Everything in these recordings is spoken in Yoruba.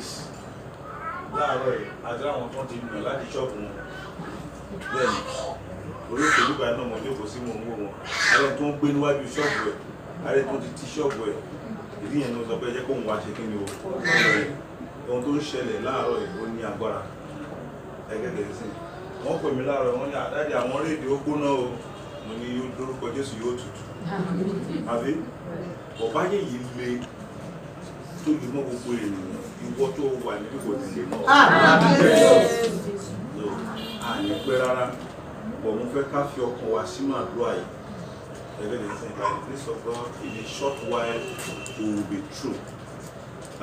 case láàárọ̀ yìí àti àwọn tó ti nà láti ṣọ́ọ̀bù wọn bẹ́ẹ̀ ni orí òṣèlú báyìí náà wọ́n jókòó sí mò ń wò wọn ààrẹ tó ń gbé níwájú ṣọ́ọ̀bù ẹ̀ ààrẹ tó ti ti ṣọ́ọ̀bù ẹ̀ ìdí yẹn ló sọ pé jẹ́ kóun wá ṣe kí ni o ohun tó ń ṣẹlẹ̀ láàárọ̀ yìí ó ní agbára ẹgẹ́gẹ́ sí wọ́n pè mí láàárọ̀ wọ́n ní àdáde àwọn rédíò ó gbóná o mo ní lórúkọ Jésù yóò tutù àbí ọ̀báyé yìí le tó lè mọ́ gbogbo ènìyàn ìwọ tó wà níbi kò ní lè mọ́ àní pẹ́ rárá bọ̀ mo fẹ́ ká fi ọkàn wa sínú àdúrà yìí ẹgẹ́gẹ́ sí by the grace of God in a short while we will be through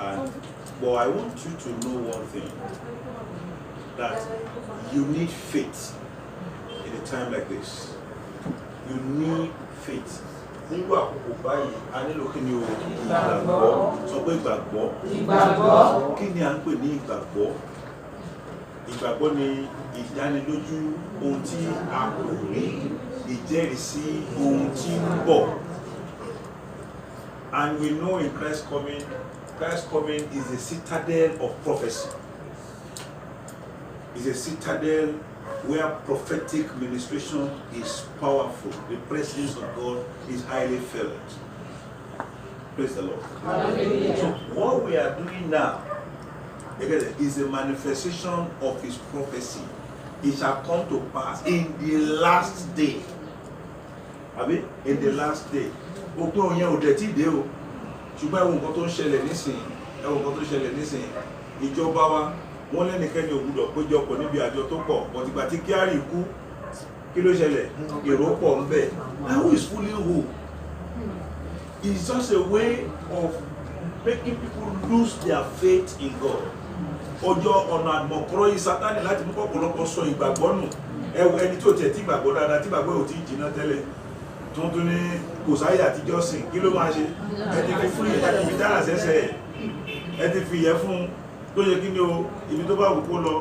and but I want you to know one thing, that you need faith in a time like this. You need faith. Nígbà àkókò báyìí, a nílò kí ni o ìgbàgbọ́. Sọ pé ìgbàgbọ́. Ìgbàgbọ́. Kí ni à ń pè ní ìgbàgbọ́? Ìgbàgbọ́ ni ìdánilójú ohun tí a kò rí, ìjẹ́rìísí ohun tí ń bọ̀. And we know in Christ coming is a citadel of prophecy. It's a citadel where prophetic ministration is powerful. The presence of God is highly felt. Praise the Lord. So what we are doing now is a manifestation of His prophecy. It shall come to pass in the last day. In the last day. Òpin òyìn òdẹ̀ tí dé o. Ṣùgbọ́n ẹ̀wọ̀n nǹkan tó ń ṣẹlẹ̀ nísìnyí, ìjọba wa wọ́n lẹ́nìkẹ́ni ò gbọdọ̀ péjọpọ̀ níbi àjọ tó pọ̀, bọ̀tìgbà tí Kyari kú kí ló ṣẹlẹ̀? Èrò pọ̀ ń bẹ̀. Who is fooling who? It's just a way of making people lose their faith in God. Ọjọ́ ọ̀nà àmọ̀kọ́rọ́ yìí Sátánì láti mú ọ̀pọ̀lọpọ̀ sọ ìgbàgbọ́ nù. Ẹni tó tẹ̀ tí ìgbàgbọ́ dáadáa tí ìgbàgbọ́ ò tí ì jìnnà tẹ́lẹ̀. Tuntun ní kò sáyé àtijọ́ sìn kí ló máa ṣe ẹ ti fi fún ẹ ti fi dára sẹ́sẹ̀ ẹ ti fi yẹ fún tó yẹ kí ni o ibi tó bá wù kó lọ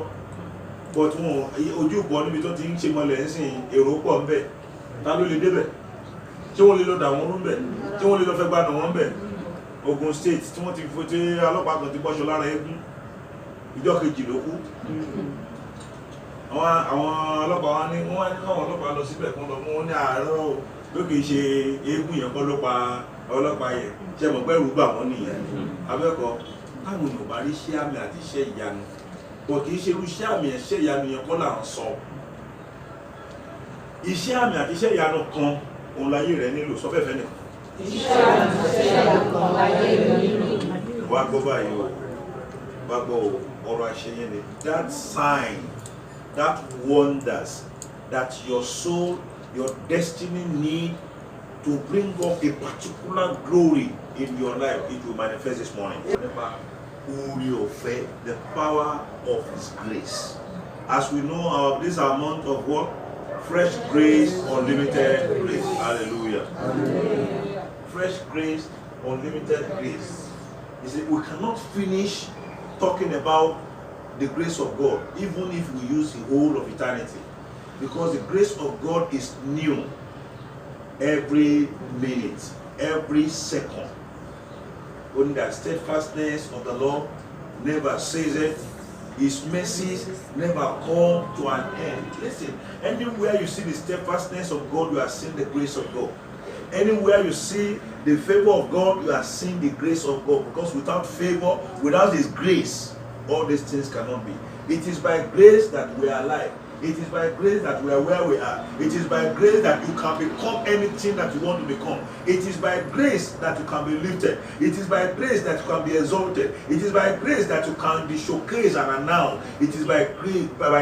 but wọn ojú bọ níbi tó ti ń ṣe mọlẹ̀ ń sìn èrò pọ̀ ń bẹ̀ ta ló lè débẹ̀ tí wọ́n lè lọ dà wọ́n rú bẹ̀ tí wọ́n lè lọ fẹ́ gbádùn wọn bẹ̀ Ogun State tí wọ́n ti fi tí ọlọ́pàá kan ti bọ́ṣọ lára eégún ìjọ kejì ló kú àwọn ọlọ́pàá wa ní wọ́n ní káwọn ọlọ́pàá lọ síbẹ̀ kún lọ mú wọn ní àárọ̀ ló kìí ṣe eégún yẹn kọ́ ló pa ọlọ́pàá yẹn ṣe mọ̀ pé ẹ̀rù bà wọ́n nìyẹn abẹ́kọ̀ọ́ táwọn èèyàn bá rí iṣẹ́ àmì àti iṣẹ́ ìyanu bọ̀ kìí ṣe irú iṣẹ́ àmì iṣẹ́ ìyanu yẹn kọ́ là ń sọ iṣẹ́ àmì àti iṣẹ́ ìyanu kan òun láyé rẹ nílò sọ fẹ́fẹ́ nìkan. Iṣẹ́ àmì àti iṣẹ́ ìyanu kan láyé rẹ nílò. Wá gbọ́ báyìí o wá gbọ́ ọ̀rọ̀ àṣeyẹ ni that sign that wonders that your soul your destiny need to bring up a particular glory in your life, it will manifest this morning. The power of His grace. As we know, this is our month of what? Fresh grace, unlimited grace. Hallelujah. Hallelujah. Fresh grace, unlimited grace. You see, we cannot finish talking about the grace of God, even if we use the whole of eternity. Because the grace of God is new every minute, every second. Only that steadfastness of the Lord never ceases, His mercies never come to an end. Listen, anywhere you see the steadfastness of God, you are seeing the grace of God. Anywhere you see the favor of God, you are seeing the grace of God. Because without favor, without His grace, all these things cannot be. It is by grace that we are alive. It is by grace that we are where we are. It is by grace that you can become anything that you want to become. It is by grace that you can be lifted. It is by grace that you can be exalted. It is by grace that you can be showcased and announced. It is by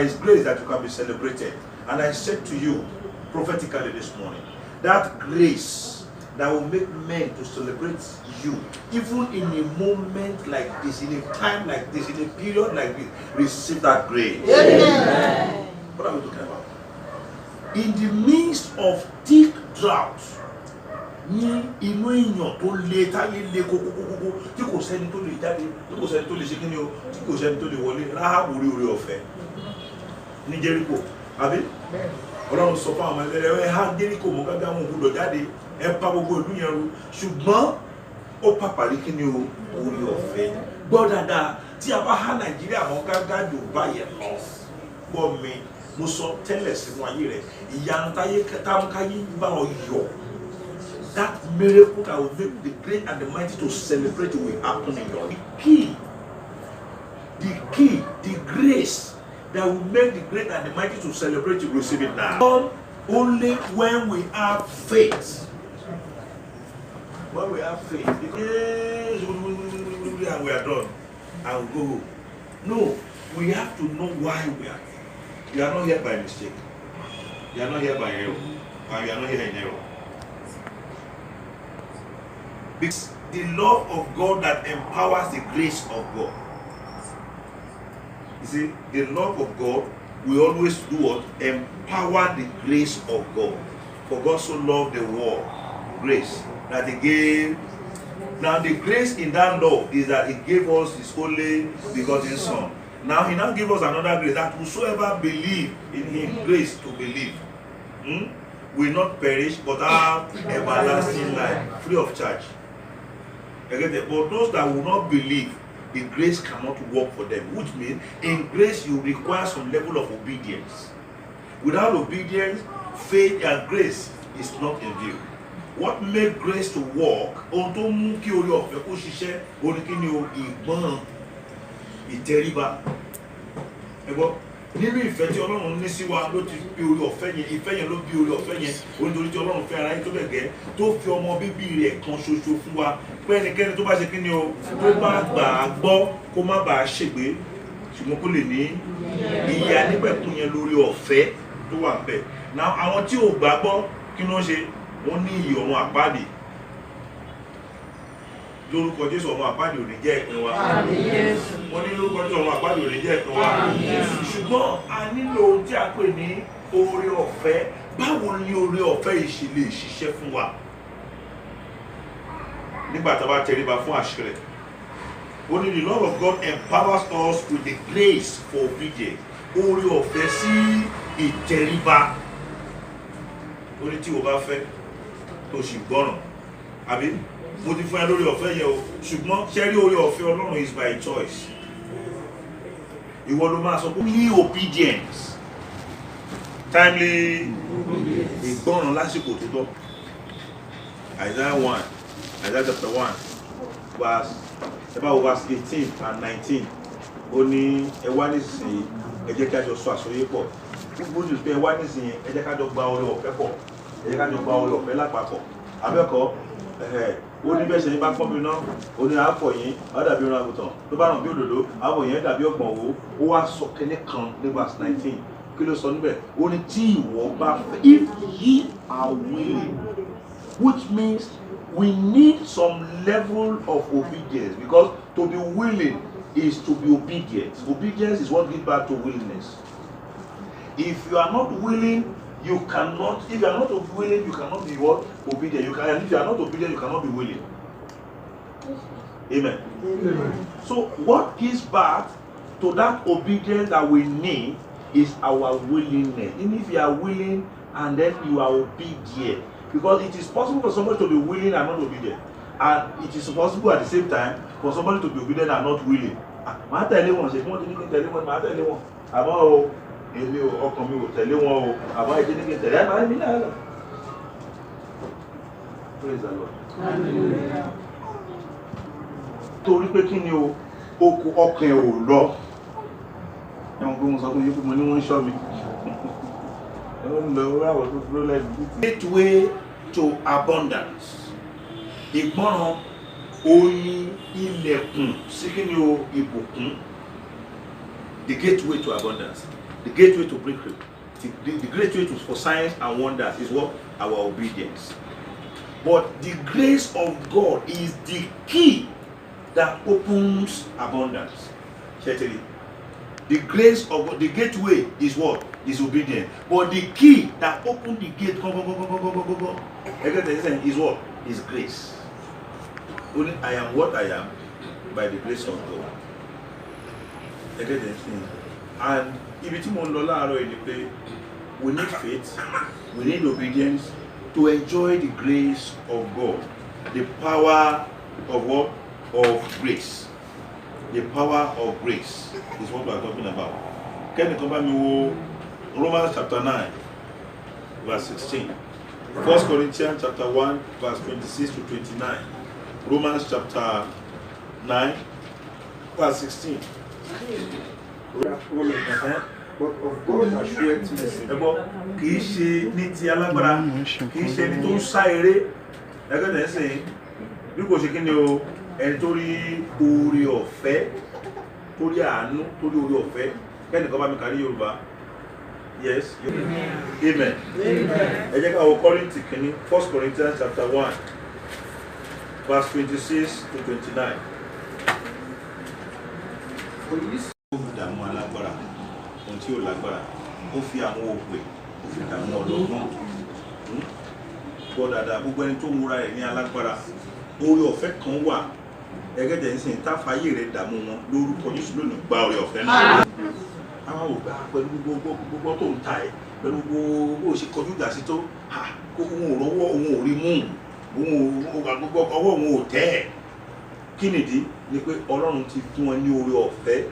His grace that you can be celebrated. And I said to you prophetically this morning, that grace that will make men to celebrate you, even in a moment like this, in a time like this, in a period like this, receive that grace. Amen. What are we talking about? In the midst of thick drought, ní inú èèyàn tó le táyé le kókókókó tí kò sẹ́ni tó lè jáde tí kò sẹ́ni tó lè ṣe kíni o tí kò sẹ́ni tó lè wọlé Ráhábù rí oore ọ̀fẹ́ ní Jẹ́ríkò àbí Ọlọ́run sọ fún àwọn ẹlẹ́rẹ́ ẹ há Jẹ́ríkò mọ́ gágá wọn gbọdọ̀ jáde ẹ pa gbogbo ìlú yẹn rú ṣùgbọ́n ó pàpà rí kíni o oore ọ̀fẹ́ gbọ́ dáadáa tí a bá há Nàìjíríà mọ́ gágá jù báyẹn lọ gbọ́ mi mo sọ tẹ́lẹ̀ sínú ayé rẹ̀ ìyanu táwọn káyé bá ọ yọ. That miracle that will make the great and the mighty to celebrate will happen in your life. The grace that will make the great and the mighty to celebrate, you receive it now. Come only when we have faith. When we have faith, and we are done, and we go home. No, we have to know why we are here. You are not here by mistake. You are not here by error, and you are not here in error. Because the love of God that empowers the grace of God. You see, the love of God will always do what? Empower the grace of God. For God so loved the world, grace, that He gave. Now the grace in that love is that He gave us His only begotten Son. Now He now gave us another grace, that whosoever believe in Him, grace to believe, will not perish but have everlasting life, free of charge. But those that will not believe, the grace cannot work for them, which means in grace you require some level of obedience. Without obedience, faith and grace is not in view. What makes grace to work? Ohun tó mú kí orí ọ̀fẹ́ kó ṣiṣẹ́, ó ní kí ni o ìgbọ́n ìtẹríba. Ẹgbọ́n nínú ìfẹ́ tí Ọlọ́run ní sí wa ló ti bí orí ọ̀fẹ́ yẹn, ìfẹ́ yẹn ló bí orí ọ̀fẹ́ yẹn, nítorí tí Ọlọ́run fẹ́ ara yín tó bẹ̀ gẹ́ tó fi ọmọ bíbí rẹ̀ kan ṣoṣo fún wa pé ẹnikẹ́ni tó bá ṣe kí ni o tó bá gbà á gbọ́ kó má bàa ṣègbé ṣùgbọ́n kó lè ní ìyè ànípẹ̀kun yẹn lórí ọ̀fẹ́ tó wà bẹ́ẹ̀. Now àwọn tí ò gbà gbọ́ kí ló ń ṣe? Wọ́n ní ìyè ọ̀run àpáàdì. Lórúkọ Jésù ọ̀run àpáàdì ò ní jẹ́ ìpín wa. Wọ́n ní lórúkọ Jésù ọ̀run àpáàdì ò ní jẹ́ ìpín wa. Ṣùgbọ́n a nílò ohun tí a pè ní oore ọ̀fẹ́. Báwo ni oore ọ̀fẹ́ yìí ṣe lè ṣiṣẹ́ fún wa? Nígbà tá a bá tẹríba fún àṣẹ rẹ̀. Ó ní the love of God empowers us with the grace for obedience. Oore ọ̀fẹ́ sí ìtẹríba. Ó ní tí o bá fẹ́ tó sì gbọ́ràn. Àbí mo ti fún ẹ lórí ọ̀fẹ́ yẹn o, ṣùgbọ́n ṣẹ́rí oore ọ̀fẹ́ Ọlọ́run is by choice. Ìwọ ló máa sọ pé ní obedience. Timely ìgbọ́ràn lásìkò tó tọ́. Isaiah 1. Isaiah chapter 1, verse 18 and 19. Ó ní ẹ wá nísinsìnyí, ẹ jẹ́ kí a jọ sọ àsọyé pọ̀. Gbogbo ojú pé ẹ wá nísinsìnyí, ẹ jẹ́ ká jọ gba oore ọ̀fẹ́ pọ̀. Ẹ jẹ́ ká jọ gba oore ọ̀fẹ́ lápapọ̀. Abẹ́kọ̀ọ́, ó ní bẹ́ẹ̀ ṣe ní bá pọ́n mi náà, ó ní àáfọ̀ yín, á dàbí irun àgùntàn, tó bá ràn bí òdòdó, àáfọ̀ yẹn dàbí ọ̀gbọ̀n owó. Ó wá sọ kẹ́ní kan ní verse 19. Kí ló sọ níbẹ̀? Ó ní tí ìwọ bá fẹ́, if ye are willing, which means we need some level of obedience, because to be willing is to be obedient. Obedience is what gives back to willingness. If you are not willing, you cannot. If you are not willing, you cannot be what? Obedient. You can. And if you are not obedient, you cannot be willing. Amen. Amen. So what gives back to that obedience that we need is our willingness. And if you are willing and then you are obedient, because it is possible for somebody to be willing and not obedient, and it is possible at the same time for somebody to be obedient and not willing. Màá tẹ̀lé wọn, ṣe kí wọ́n ti ní kí n tẹ̀lé wọn, màá tẹ̀lé wọn. Àmọ́ o, èmi ò ọkàn mi ò tẹ̀lé wọn o, àmọ́ ẹ̀jẹ̀ ní kí n tẹ̀lé ẹ̀ máa ń bí náà lọ. Praise the Lord. Hallelujah. Torí pé kí ni o, ọkàn ẹ̀ ò lọ. Ẹ̀wọ̀n pé mo sọ fún yín pé mo ní wọ́n ń ṣọ́ mi. Gateway to abundance. Ìgbọràn oyin ilẹ̀kùn sí kí ni o ìbùkún. The gateway to abundance. The gateway to breakthrough. The gateway to for signs and wonders is what? Our obedience. But the grace of God is the key that opens abundance. Certainly. The grace of God, the gateway is what? Is obedience. But the key that opens the gate is what? Is grace. Only I am what I am by the grace of God. And if it's we need faith, we need obedience to enjoy the grace of God, the power of what? Of grace. The power of grace is what we are talking about. Can you come back me Romans chapter 9, verse 16. 1 Corinthians chapter 1, verse 26 to 29. Romans chapter 9, verse 16. But of God assured mercy. Kì í ṣe ní ti alágbára, kì í ṣe ní tó ń sá eré. Ẹgbẹ́ tẹ̀ ń sìn, bí kò ṣe kí ni o, ẹni tó rí oore ọ̀fẹ́, tó rí àánú, tó rí oore ọ̀fẹ́. Kẹ́nìkan bá mi kà ní Yorùbá. Yes. Amen. Ẹ jẹ́ ká wo Kọ́ríńtì kìíní, 1 Corinthians chapter 1, verse 26 to 29. Ó fi dààmú alágbára, ohun tí ò lágbára, ó fi àwọn òpè, ó fi dààmú ọlọ́gbọ́n. Gbọ́ dáadáa, gbogbo ẹni tó ń múra rẹ̀ ní alágbára, oore ọ̀fẹ́ kan wà, ẹgẹ́dẹ̀ ń sìn táfàyè rẹ̀ dààmú wọn lórúkọ Jésù lónìí gba oore ọ̀fẹ́ náà. Àwọn ògbà pẹ̀lú gbogbo tó ń ta ẹ̀, pẹ̀lú gbogbo ó ṣe kọjú ìjà sí tó, kó òun ò rọwọ́, òun ò rí mú, gbogbo ọwọ́ òun ò tẹ́ ẹ̀. Kí nìdí ni pé Ọlọ́run ti fún ẹ ní oore ọ̀fẹ́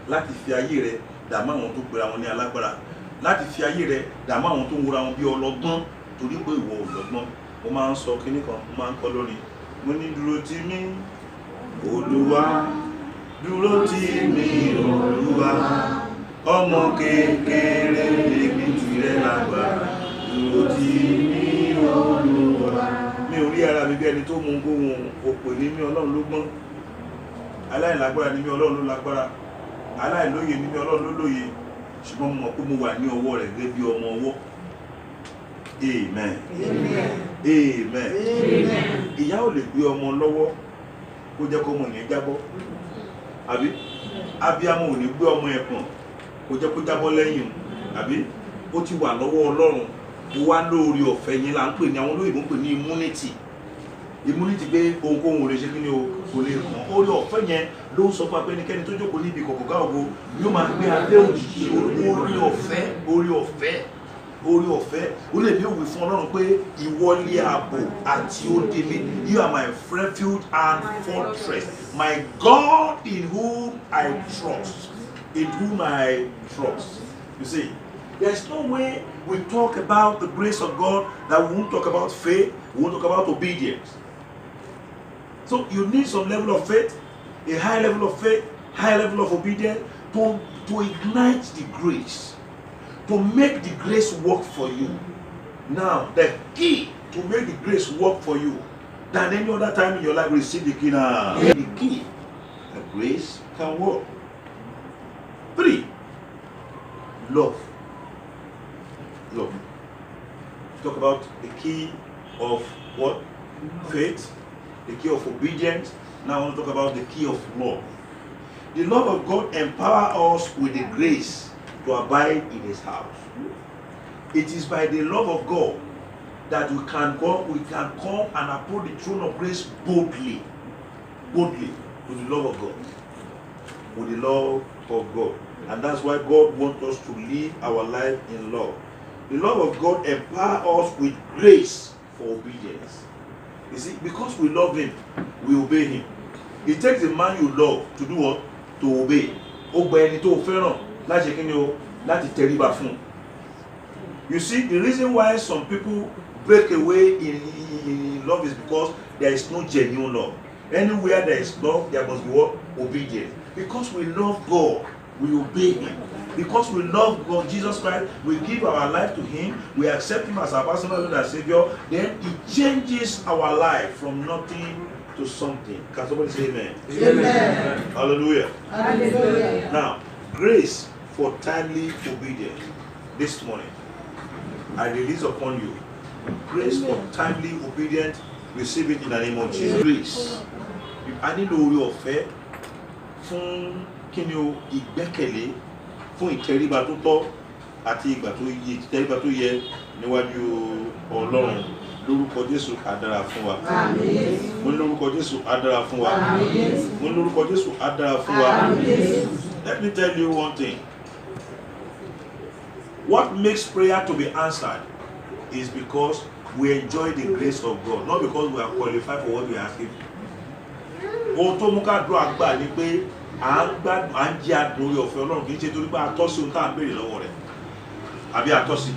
láti fi ayé rẹ̀ dààmú àwọn tó gbéra wọn ní alágbára, láti fi ayé rẹ̀ dààmú àwọn tó ń wúra wọn bí ọlọ́gbọ́n, torí pé ìwọ ọlọ́gbọ́n. Mo máa ń sọ kinní kan, mo máa ń kọ lórí, mo ní dúró tì mí Olúwa, dúró tì mí Olúwa, ọmọ kékeré èmi tirẹ̀ lágbára, dúró tì mí Olúwa. Mi ò rí ara mi bí ẹni tó mú gbóhùn òpè ní mí, Ọlọ́run ló gbọ́n. Aláìlágbára ní mí, Ọlọ́run ló lágbára. Aláìlóye ní mí, Ọlọ́run ló lóye. Ṣùgbọ́n mo mọ̀ pé mo wà ní ọwọ́ rẹ̀ gẹ́gẹ́ bí ọmọ ọwọ́. Amen. Amen. Ìyá ò lè gbé ọmọ lọ́wọ́ kó jẹ́ kó ọmọ yẹn jábọ́. Àbí? Abíamọ ò ní gbé ọmọ ẹ̀ pọ̀n kó jẹ́ kó jábọ́ lẹ́yìn. Àbí? Ó ti wà lọ́wọ́ Ọlọ́run. Ó wá lórí ọ̀fẹ́ yẹn là ń pè ní, àwọn olóyìnbó ń pè ní immunity. Immunity pé ohunkóhun ò lè ṣe kí ni o kò lè kàn. Orí ọ̀fẹ́ yẹn ló ń sọ fún apẹ́nikẹ́ni tó jókòó níbi kọ̀kọ̀ká ògo yóò máa gbé abẹ́ òjìji orí ọ̀fẹ́, orí ọ̀fẹ́, orí ọ̀fẹ́. Ó lè bí òwe fún Ọlọ́run pé ìwọ ni ààbò àti òde mi. You are my refuge and fortress, my God in whom I trust, in whom I trust. You see, there's no way we talk about the grace of God that we won't talk about faith, we won't talk about obedience. So you need some level of faith, a high level of faith, high level of obedience to ignite the grace, to make the grace work for you. Now, the key to make the grace work for you than any other time in your life, receive the key now. The key, the grace can work. 3, love. Love. Talk about the key of what? Faith, the key of obedience. Now I want to talk about the key of love. The love of God empowers us with the grace to abide in His house. It is by the love of God that we can come and approach the throne of grace boldly, with the love of God, with the love of God. And that's why God wants us to live our life in love. The love of God empowers us with grace for obedience. You see, because we love Him, we obey Him. It takes a man you love to do what? To obey. You see, the reason why some people break away in love is because there is no genuine love. Anywhere there is love, there must be what? Obedience. Because we love God, we obey Him. Because we love God, Jesus Christ, we give our life to Him, we accept Him as our personal Lord and Savior, then He changes our life from nothing to something. Can somebody say amen? Amen. Hallelujah. Hallelujah. Now, grace for timely obedience. This morning, I release upon you grace for timely obedience. Receive it in the name of Jesus. Grace. I need to know your faith. Fún kí ni o ìgbẹ́kẹ̀lé, fún ìtẹríba tó tọ́ àti ìtẹríba tó yẹ níwájú Ọlọ́run. Lórúkọ Jésù á dára fún wa. Àmín. Mo ní lórúkọ Jésù á dára fún wa. Àmín. Mo ní lórúkọ Jésù á dára fún wa. Àmín. Let me tell you one thing. What makes prayer to be answered is because we enjoy the grace of God, not because we are qualified for what we are asking. Ohun tó mú ká dúrà gbà ni pé à ń gbádùn à ń jẹ́ àdùn orí ọ̀fẹ́ Ọlọ́run kì í ṣe torí pé atọ́sí ohun tá à ń béèrè lọ́wọ́ rẹ̀ àbí atọ́sí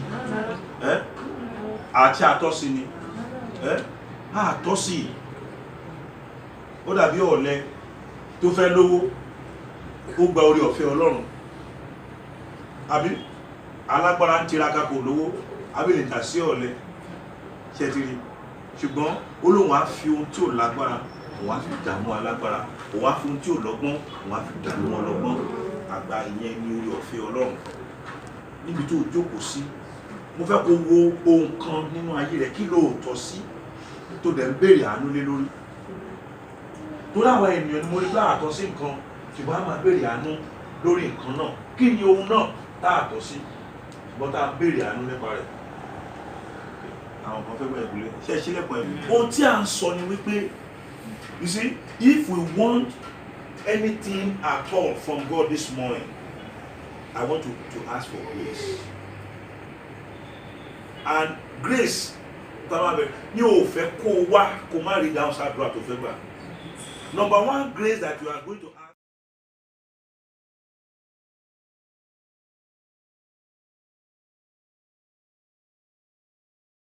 àti atọ́sí ni àtọ́sí ó dàbí ọ̀lẹ tó fẹ́ lówó ó gba orí ọ̀fẹ́ Ọlọ́run àbí alágbára ń tiraka kò lówó àbí lè tà sí ọ̀lẹ ṣẹ́tìrì ṣùgbọ́n Olóhùn á fi ohun tí ò lágbára òun á fi dààmú alágbára òun á fi ohun tí ò lọ́gbọ́n òun á fi dààmú ọlọ́gbọ́n àgbà ìyẹn ní orí ọ̀fẹ́ Ọlọ́run níbi tó jókòó sí mo fẹ́ kó wo ohun kan nínú ayé rẹ̀ kí ló tọ́ sí tó dẹ̀ ń béèrè àánú lé lórí tó láwọn ènìyàn ni mo rí bá àtọ́ sí nǹkan ṣùgbọ́n a máa béèrè àánú lórí nǹkan náà kí ni ohun náà tá àtọ́ sí ṣùgbọ́n tá a béèrè àánú nípa rẹ̀ àwọn kan fẹ́ gbọ́ ẹ̀kúlé ṣe é ṣílẹ̀kùn ẹ̀kú. ohun tí a ń sọ ni wípé you see if we want anything at all from God this morning I want to ask for grace and grace ní o fẹ́ kó wá kó má rí dáhùn sáà dúrà tó fẹ́ gbà. Number one grace that you are going to ask.